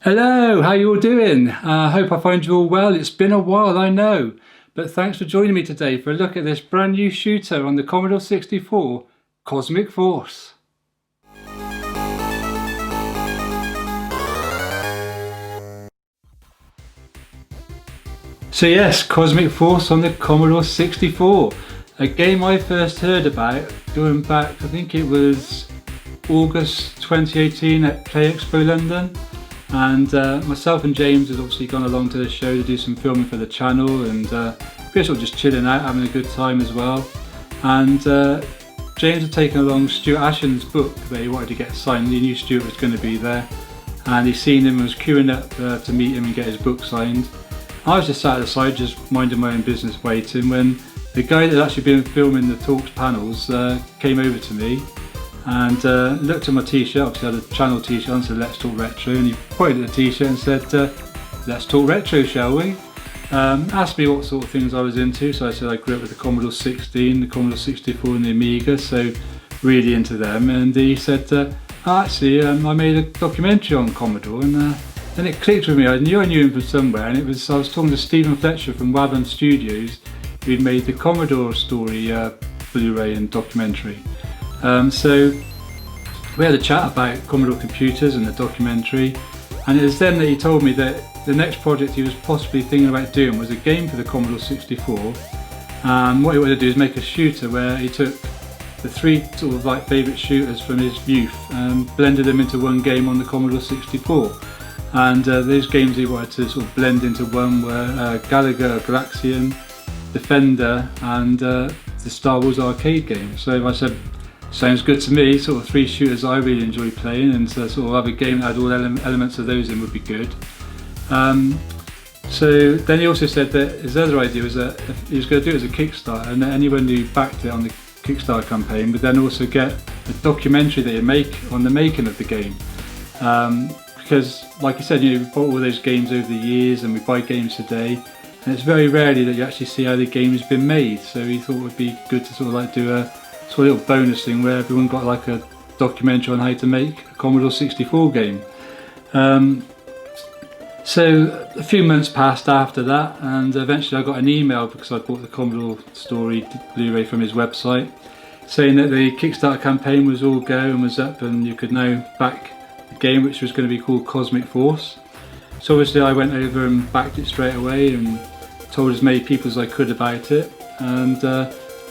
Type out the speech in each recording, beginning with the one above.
Hello, how you all doing? I hope I find you all well. It's been a while, I know, but thanks for joining me today for a look at this brand new shooter on the Commodore 64, Cosmic Force. So yes, Cosmic Force on the Commodore 64, a game I first heard about going back, I think it was August 2018 at Play Expo London. And myself and James had obviously gone along to the show to do some filming for the channel, and we were sort of just chilling out, having a good time as well. And James had taken along Stuart Ashen's book that he wanted to get signed. He knew Stuart was going to be there, and he seen him and was queuing up to meet him and get his book signed. I was just sat at the side, just minding my own business, waiting, when the guy that had actually been filming the talks panels came over to me and looked at my t-shirt. Obviously I had a channel t-shirt on, so Let's Talk Retro, and he pointed at the t-shirt and said, let's talk retro, shall we? Asked me what sort of things I was into, so I said I grew up with the Commodore 16, the Commodore 64 and the Amiga, so really into them. And he said, actually I made a documentary on Commodore, and then it clicked with me. I knew him from somewhere, and I was talking to Steven Fletcher from Wavem Studios, who'd made the Commodore story Blu-ray and documentary. So we had a chat about Commodore computers and the documentary, and it was then that he told me that the next project he was possibly thinking about doing was a game for the Commodore 64, and what he wanted to do is make a shooter where he took the three sort of like favourite shooters from his youth and blended them into one game on the Commodore 64. And those games he wanted to sort of blend into one were Galaga, Galaxian, Defender, and the Star Wars arcade game. So I said, sounds good to me, sort of three shooters I really enjoy playing, and so sort of have a game that had all elements of those in would be good. So then he also said that his other idea was that he was going to do it as a Kickstarter, and that anyone who backed it on the Kickstarter campaign would then also get a documentary that he'd make on the making of the game. Because like I said, we bought all those games over the years and we buy games today, and it's very rarely that you actually see how the game's been made, so he thought it would be good to sort of like do a sort of little bonus thing where everyone got like a documentary on how to make a Commodore 64 game. So a few months passed after that, and eventually I got an email, because I bought the Commodore story Blu-ray from his website, saying that the Kickstarter campaign was all go and was up, and you could now back the game, which was going to be called Cosmic Force. So obviously I went over and backed it straight away and told as many people as I could about it, and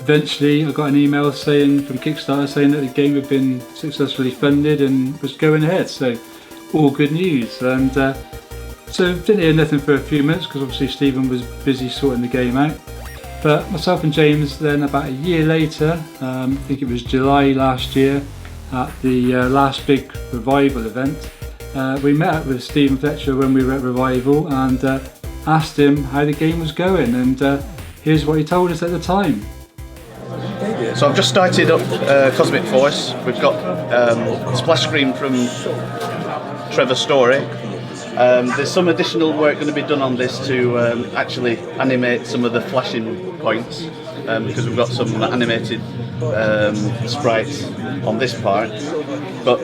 eventually I got an email saying from Kickstarter saying that the game had been successfully funded and was going ahead, so all good news. And so didn't hear nothing for a few minutes, because obviously Stephen was busy sorting the game out. But myself and James then, about a year later, I think it was July last year, at the last big Revival event, we met up with Steven Fletcher when we were at Revival and asked him how the game was going, and here's what he told us at the time. So I've just started up Cosmic Force. We've got a splash screen from Trevor's story. There's some additional work going to be done on this to actually animate some of the flashing points, because we've got some animated sprites on this part. But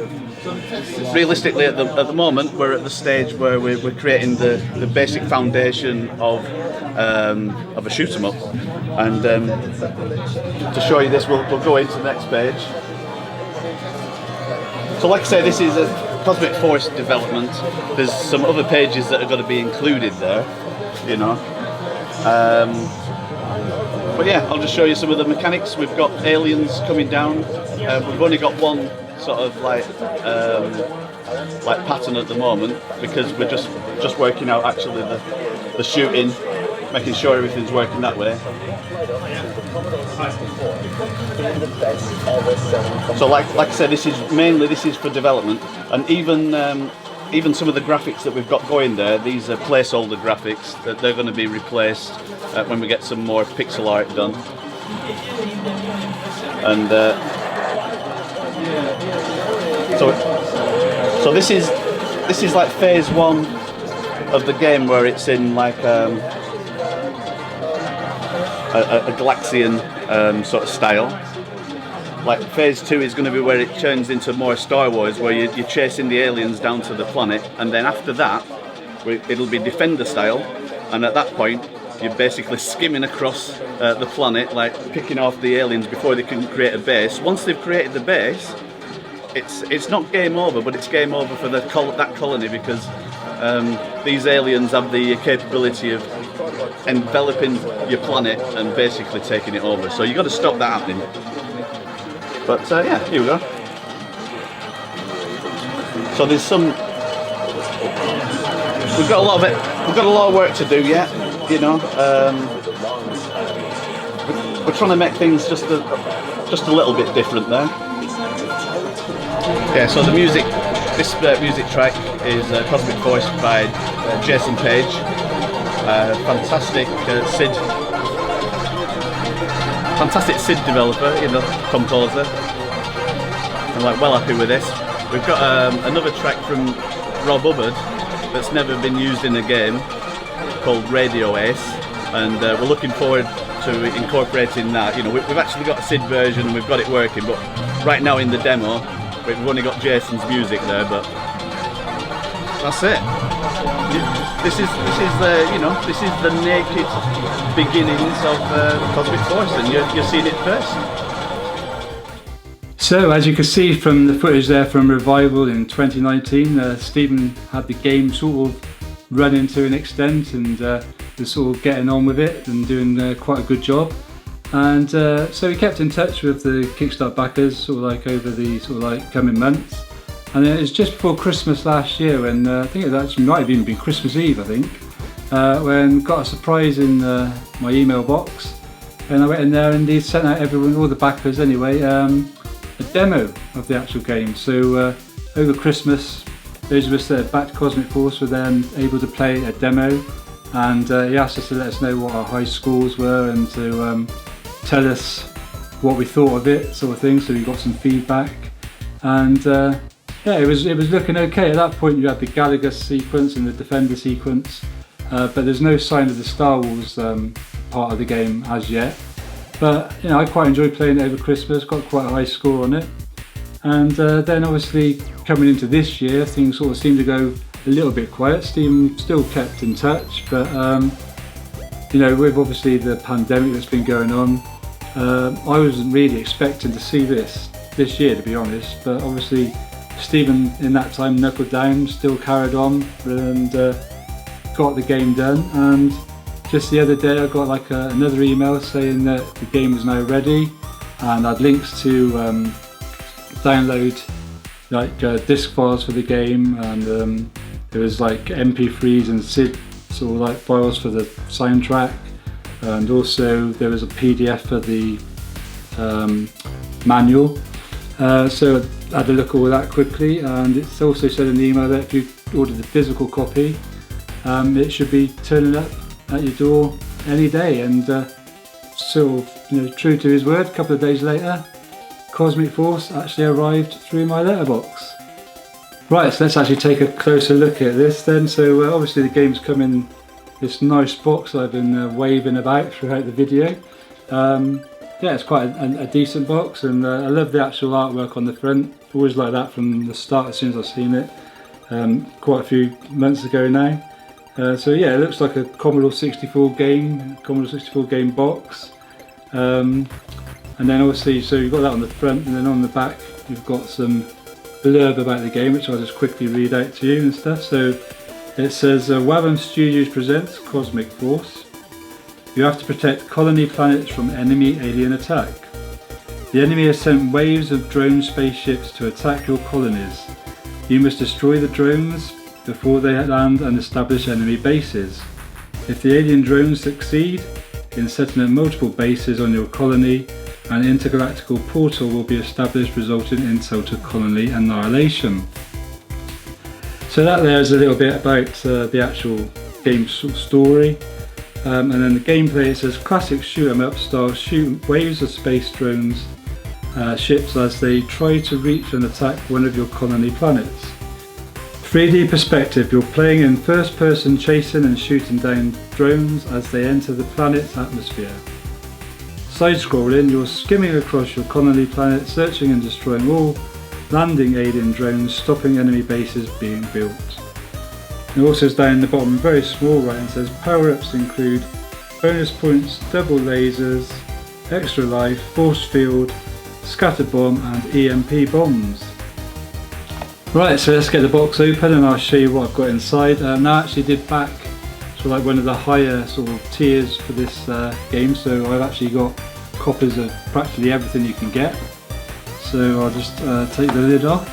realistically, at the moment, we're at the stage where we're creating the basic foundation of a shoot 'em up. And to show you this, we'll go into the next page. So like I say, this is a Cosmic Force development. There's some other pages that are going to be included there, but yeah, I'll just show you some of the mechanics. We've got aliens coming down. We've only got one sort of like pattern at the moment, because we're just working out actually the shooting, making sure everything's working that way. So like I said, this is for development, and even some of the graphics that we've got going there, these are placeholder graphics that they're going to be replaced when we get some more pixel art done. And so this is like phase one of the game, where it's in like a Galaxian sort of style. like phase 2 is going to be where it turns into more Star Wars, where you're chasing the aliens down to the planet, and then after that it'll be Defender style, and at that point you're basically skimming across the planet, like picking off the aliens before they can create a base. Once they've created the base, it's not game over, but it's game over for that colony, because these aliens have the capability of enveloping your planet and basically taking it over. So you've got to stop that happening. But yeah, here we go. So there's some. We've got a lot of it. We've got a lot of work to do yet. You know, we're trying to make things just a little bit different there. Yeah. So the music. This music track is Cosmic Voice by Jason Page. Fantastic SID developer, you know, composer. I'm like well happy with this. We've got another track from Rob Hubbard that's never been used in a game, called Radio Ace, and we're looking forward to incorporating that. You know, we've actually got a SID version and we've got it working, but right now in the demo we've only got Jason's music there, but that's it. This is the naked beginnings of Cosmic Force, and you're seeing it first. So, as you can see from the footage there from Revival in 2019, Stephen had the game sort of running to an extent, and was sort of getting on with it and doing quite a good job. And so he kept in touch with the Kickstarter backers sort of like over the coming months. And then it was just before Christmas last year, when I think it actually might have even been Christmas Eve, I think, when got a surprise in my email box, and I went in there and he sent out everyone, all the backers anyway, a demo of the actual game. So over Christmas, those of us that had backed Cosmic Force were then able to play a demo, and he asked us to let us know what our high scores were and to tell us what we thought of it, sort of thing. So we got some feedback, and yeah, it was looking okay. At that point you had the Galaga sequence and the Defender sequence, but there's no sign of the Star Wars part of the game as yet. But you know, I quite enjoyed playing it over Christmas, got quite a high score on it. And then obviously coming into this year, things sort of seemed to go a little bit quiet. Steam still kept in touch, but you know, with obviously the pandemic that's been going on, I wasn't really expecting to see this year, to be honest. But obviously Stephen in that time knuckled down, still carried on, and got the game done. And just the other day I got like another email saying that the game is now ready, and I'd links to download like disc files for the game, and there was like MP3s and SID sort of like files for the soundtrack, and also there was a PDF for the manual. So I had a look at all that quickly, and it's also said in the email that if you ordered the physical copy, it should be turning up at your door any day. And sort of, you know, true to his word, a couple of days later, Cosmic Force actually arrived through my letterbox. Right, so let's actually take a closer look at this then. So obviously the game's come in this nice box I've been waving about throughout the video. Yeah, it's quite a decent box, and I love the actual artwork on the front. Always like that from the start as soon as I've seen it, quite a few months ago now. So yeah, it looks like a Commodore 64 game box. And then obviously, so you've got that on the front, and then on the back you've got some blurb about the game, which I'll just quickly read out to you and stuff. So it says, Wavem Studios presents Cosmic Force. You have to protect colony planets from enemy alien attack. The enemy has sent waves of drone spaceships to attack your colonies. You must destroy the drones before they land and establish enemy bases. If the alien drones succeed in setting up multiple bases on your colony, an intergalactical portal will be established, resulting in total colony annihilation. So that there is a little bit about the actual game story. And then the gameplay, it says classic shoot 'em up style, shoot waves of space drones ships as they try to reach and attack one of your colony planets. 3D perspective, you're playing in first person, chasing and shooting down drones as they enter the planet's atmosphere. Side-scrolling, you're skimming across your colony planet, searching and destroying all landing alien drones, stopping enemy bases being built. It also says down the bottom, very small writing, says power-ups include bonus points, double lasers, extra life, force field, scatter bomb and EMP bombs. Right, so let's get the box open and I'll show you what I've got inside. Now I actually did back so like one of the higher sort of tiers for this game, so I've actually got copies of practically everything you can get. So I'll just take the lid off,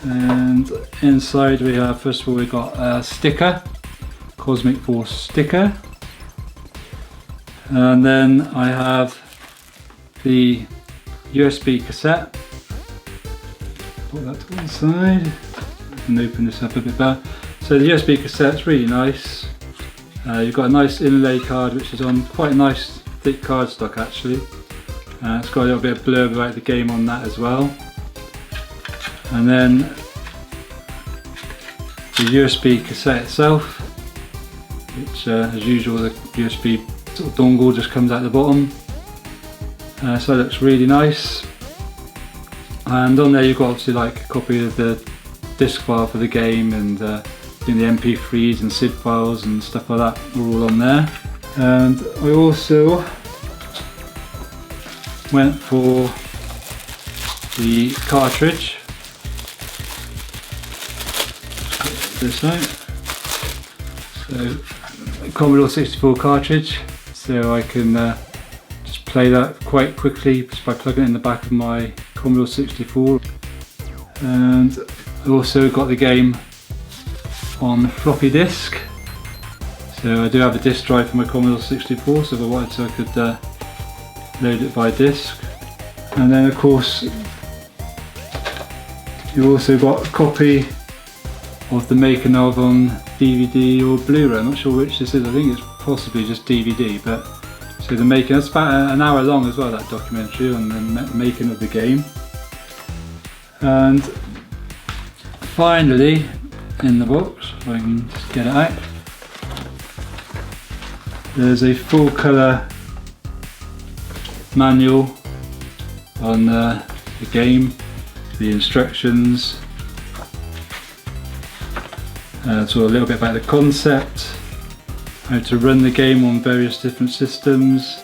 and inside we have, first of all, we've got a sticker, Cosmic Force sticker, and then I have the USB cassette. Put that to one side, I can open this up a bit better. So the USB cassette's really nice. You've got a nice inlay card which is on quite a nice thick cardstock actually. It's got a little bit of blurb about the game on that as well. And then the USB cassette itself, which as usual the USB sort of dongle just comes out the bottom. So it looks really nice. And on there you've got obviously like a copy of the disc file for the game, and the MP3s and SID files and stuff like that are all on there. And I also went for the cartridge. This out. So a Commodore 64 cartridge, so I can just play that quite quickly just by plugging it in the back of my Commodore 64. And I also got the game on floppy disk, so I do have a disk drive for my Commodore 64, so if I wanted to I could load it by disk. And then of course you also got a copy of the making of on DVD or Blu-ray. I'm not sure which this is, I think it's possibly just DVD, but so the making, it's about an hour long as well, that documentary on the making of the game. And finally, in the box, if I can just get it out, there's a full colour manual on the game, the instructions, so a little bit about the concept, how to run the game on various different systems,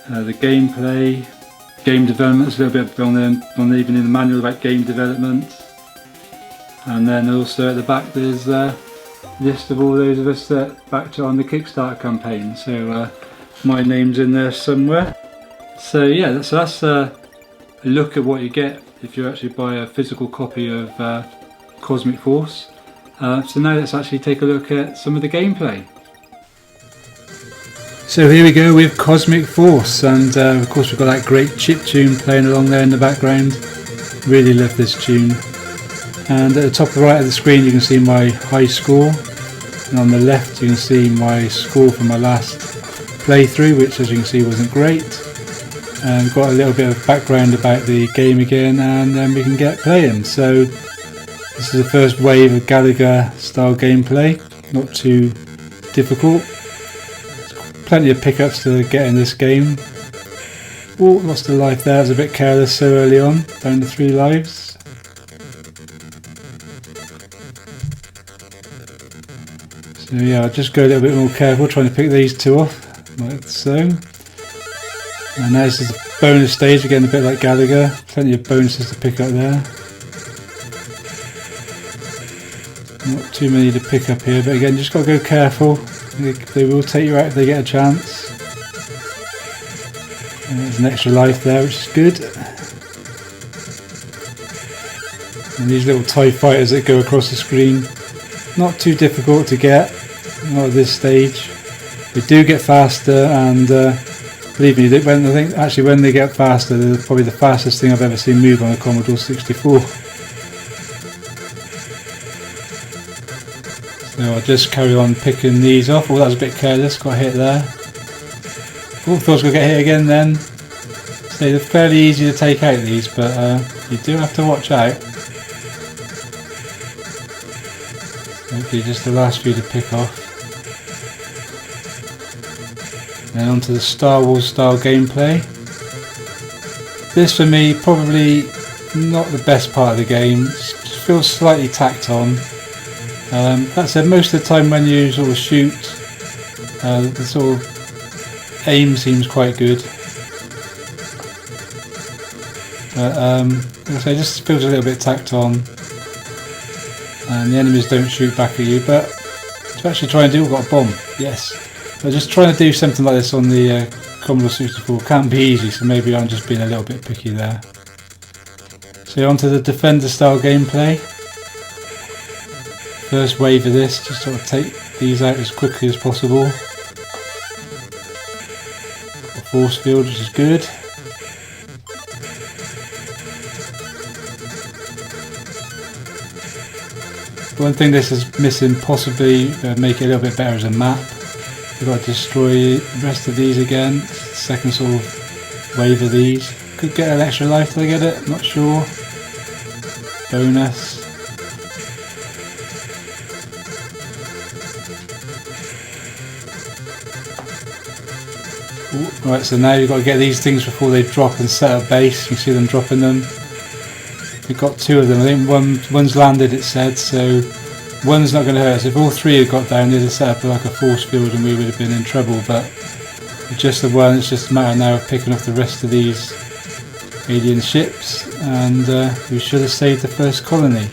the gameplay, game development, there's a little bit on there, even in the manual about game development. And then also at the back there's a list of all those of us that backed on the Kickstarter campaign, so my name's in there somewhere. So yeah, so that's a look at what you get if you actually buy a physical copy of Cosmic Force. So now let's actually take a look at some of the gameplay. So here we go with Cosmic Force, and of course we've got that great chip tune playing along there in the background. Really love this tune. And at the top right of the screen you can see my high score, and on the left you can see my score from my last playthrough, which as you can see wasn't great. And got a little bit of background about the game again, and then we can get playing. So this is the first wave of Galaga style gameplay, not too difficult. Plenty of pickups to get in this game. Oh, lost a life there, I was a bit careless so early on, down to 3 lives. So yeah, I'll just go a little bit more careful trying to pick these 2 off, like so. And now this is the bonus stage, again a bit like Galaga, plenty of bonuses to pick up there. Not too many to pick up here, but again just got to go careful, they will take you out if they get a chance. And there's an extra life there, which is good. And these little TIE fighters that go across the screen, not too difficult to get, not at this stage. They do get faster, and believe me, when they get faster, they're probably the fastest thing I've ever seen move on a Commodore 64. So I'll just carry on picking these off. Oh, that was a bit careless, got hit there. Oh, thought I was going to get hit again then. So they're fairly easy to take out these, but you do have to watch out. Okay, just the last few to pick off. Then onto the Star Wars style gameplay. This for me, probably not the best part of the game. It feels slightly tacked on. That said, most of the time when you sort of shoot, the sort of aim seems quite good. But like I say, it just feels a little bit tacked on. And the enemies don't shoot back at you, but to actually try and do, we've got a bomb, yes. But just trying to do something like this on the Commodore 64 can't be easy, so maybe I'm just being a little bit picky there. So onto the Defender style gameplay. First wave of this, just sort of take these out as quickly as possible. Got a force field, which is good. One thing this is missing, possibly make it a little bit better, as a map. We've got to destroy the rest of these again. Second sort of wave of these. Could get an extra life till I get it, not sure. Bonus. Ooh, right, so now you've got to get these things before they drop and set up base. You can see them dropping them. We've got two of them. I think one's landed, it said, so one's not going to hurt us. If all three had got down, they'd have set up like a force field and we would have been in trouble, but with just the one, it's just a matter now of picking off the rest of these alien ships, and we should have saved the first colony.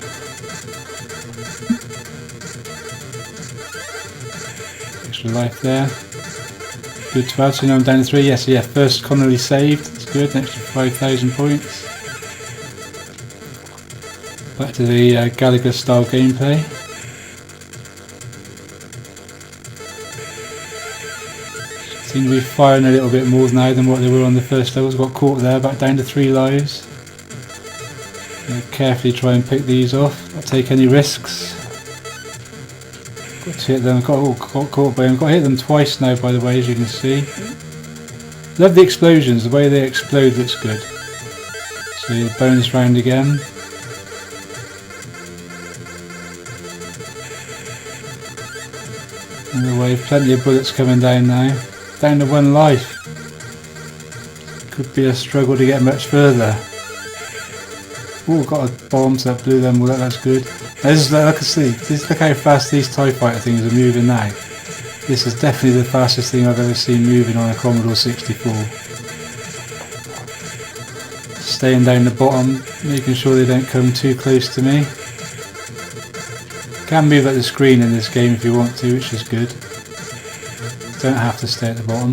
Extra life there. Good to add, so now I'm down to 3. Yes, yeah, first colony saved. That's good, an extra 5,000 points. Back to the Galaga style gameplay. Seem to be firing a little bit more now than what they were on the first levels. Got caught there, back down to 3 lives. Carefully try and pick these off, not take any risks. Got to hit them, got caught by them. Got to hit them twice now, by the way, as you can see. Love the explosions, the way they explode looks good. So the bonus round again. Another wave, plenty of bullets coming down now. Down to 1 life. Could be a struggle to get much further. Oh, got a bomb, so that blew them. Well, that's good. This is, like I see, look how fast these TIE fighter things are moving now. This is definitely the fastest thing I've ever seen moving on a Commodore 64. Staying down the bottom, making sure they don't come too close to me. Can move at the screen in this game if you want to, which is good. Don't have to stay at the bottom.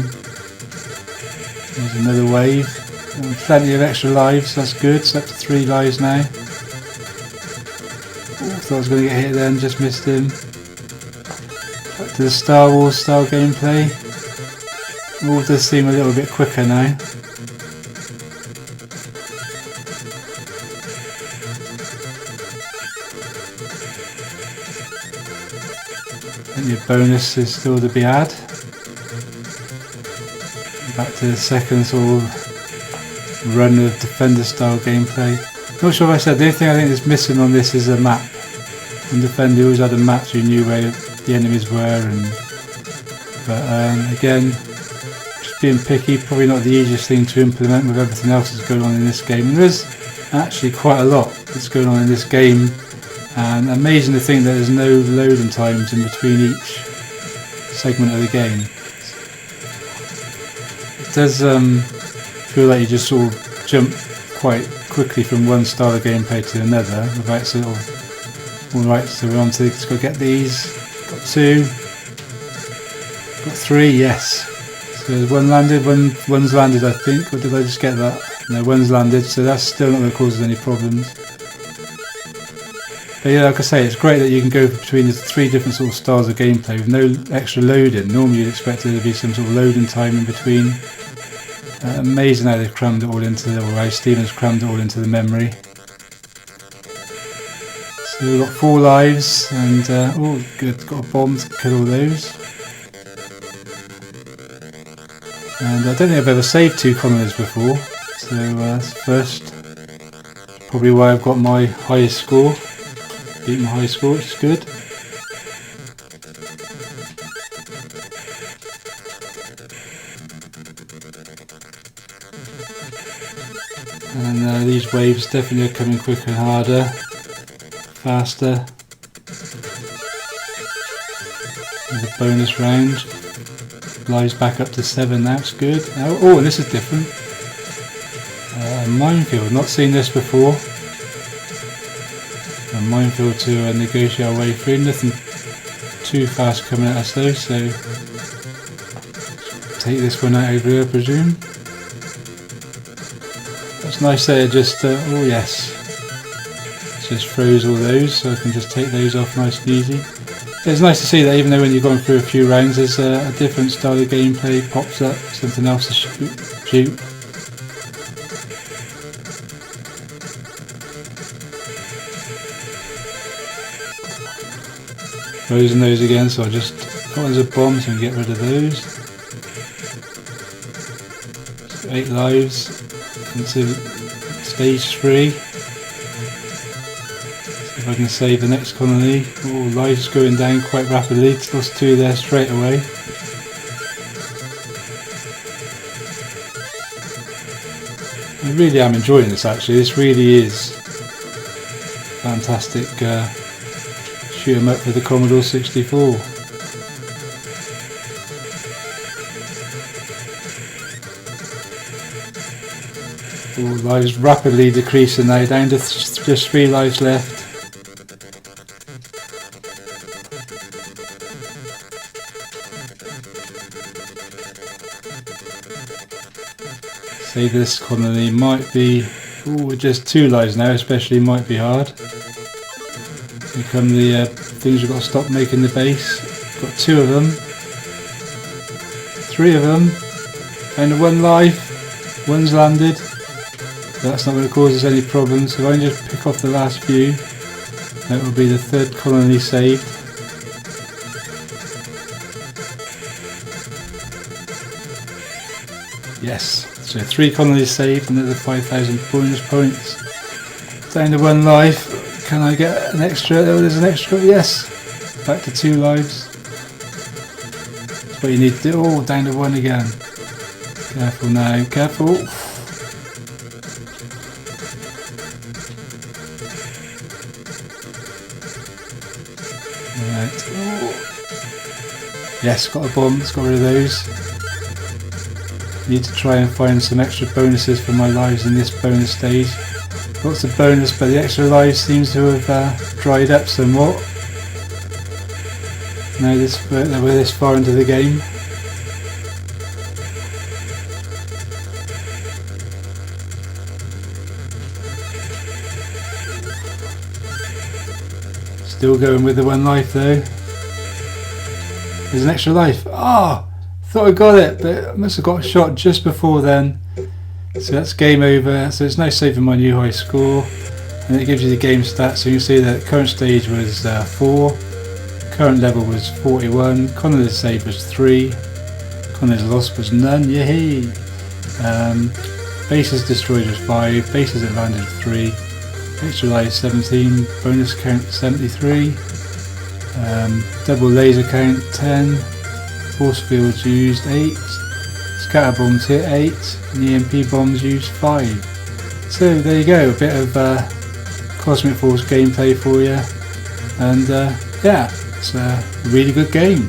There's another wave. And plenty of extra lives, that's good. So up to 3 lives now. Oh, thought I was going to get hit then, just missed him. Back to the Star Wars style gameplay. All does seem a little bit quicker now. Plenty of bonuses still to be had. Back to the second sort of run of Defender style gameplay. Not sure if I said, the only thing I think is missing on this is a map. On Defender you always had a map so you knew where the enemies were, but again, just being picky, probably not the easiest thing to implement with everything else that's going on in this game. And there is actually quite a lot that's going on in this game, and amazing to think that there's no loading times in between each segment of the game. It does feel like you just sort of jump quite quickly from one style of gameplay to another without sort of, alright, so we're on to, let's go get these, got 2, got 3, yes, so one landed, one's landed I think, or did I just get that? No, one's landed, so that's still not going to cause us any problems. But yeah, like I say, it's great that you can go between the 3 different sort of styles of gameplay with no extra loading. Normally you'd expect there to be some sort of loading time in between. Amazing how they've crammed it all into, or how Steven's crammed it all into the memory. So we've got 4 lives, and oh good, got a bomb to kill all those. And I don't think I've ever saved 2 Commodores before, so that's first. Probably why I've got my highest score. Beat my high score, which is good. These waves definitely are coming quicker and harder, faster. With a bonus round. Lives back up to 7 now, it's good. Oh, and this is different. Minefield, not seen this before. A minefield to negotiate our way through. Nothing too fast coming at us though, so take this one out over here, I presume. That's nice there, just, oh yes. It just froze all those, so I can just take those off nice and easy. It's nice to see that even though when you've gone through a few rounds, there's a different style of gameplay pops up, something else to shoot. Frozen those again, so I'll just, oh, there's a bomb, so I can get rid of those. So 8 lives into stage 3. If I can save the next colony. Oh, lives going down quite rapidly. Lost 2 there straight away. I really am enjoying this actually. This really is fantastic shoot 'em up for the Commodore 64. Oh, lives rapidly decreasing now, down to just 3 lives left. Say this colony might be, oh, just 2 lives now, especially might be hard. Here come the things we've got to stop making the base. Got 2 of them, 3 of them, and 1 life. 1's landed. That's not going to cause us any problems, so if I can just pick off the last few, that will be the 3rd colony saved. Yes, so 3 colonies saved, another 5,000 bonus points. Down to 1 life. Can I get an extra? Oh, there's an extra, yes! Back to 2 lives. That's what you need to do. Oh, down to 1 again. Careful now, careful. Right. Oh. Yes, got a bomb, let's get rid of those. Need to try and find some extra bonuses for my lives in this bonus stage. Lots of bonus, but the extra lives seems to have dried up somewhat. Now we're this far into the game. Still going with the 1 life though. There's an extra life. Ah! Thought I got it, but I must have got shot just before then. So that's game over. So it's now saving my new high score, and it gives you the game stats. So you can see that current stage was 4, current level was 41, colonies saved was 3, colonies lost was none. Yay! Bases destroyed was 5, bases advantage 3, extra life 17, bonus count 73, double laser count 10. Force fields used 8, scatter bombs hit 8, and EMP bombs used 5. So there you go, a bit of Cosmic Force gameplay for you, and yeah, it's a really good game.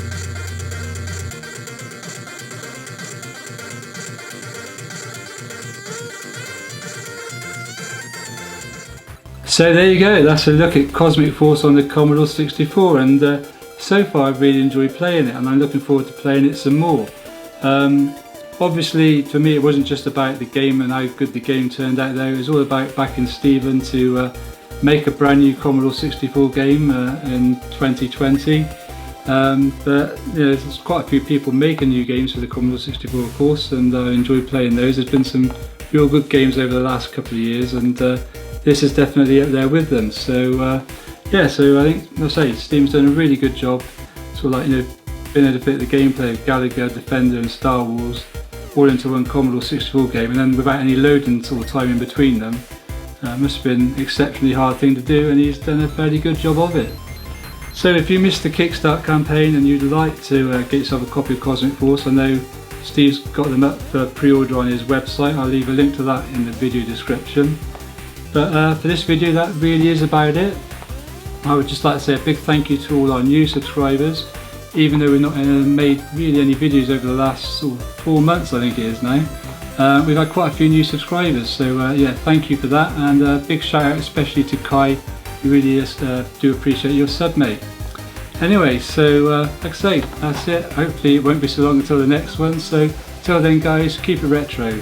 So there you go, that's a look at Cosmic Force on the Commodore 64, and so far I've really enjoyed playing it, and I'm looking forward to playing it some more. Obviously for me it wasn't just about the game and how good the game turned out though, it was all about backing Steven to make a brand new Commodore 64 game in 2020. But you know, there's quite a few people making new games for the Commodore 64 of course, and I enjoyed playing those. There's been some real good games over the last couple of years, and this is definitely up there with them. So yeah, so I think, I'll say, Steam's done a really good job, sort of like, you know, being able to fit the gameplay of Galaga, Defender and Star Wars all into one Commodore 64 game, and then without any loading sort of time in between them. Must have been an exceptionally hard thing to do, and he's done a fairly good job of it. So if you missed the Kickstarter campaign and you'd like to get yourself a copy of Cosmic Force, I know Steve's got them up for pre-order on his website. I'll leave a link to that in the video description. But for this video, that really is about it. I would just like to say a big thank you to all our new subscribers. Even though we've not made really any videos over the last sort of 4 months, I think it is now. We've had quite a few new subscribers, so yeah, thank you for that, and a big shout out especially to Kai. We really do appreciate your sub, mate. Anyway, so like I say, that's it. Hopefully it won't be so long until the next one, so till then guys, keep it retro.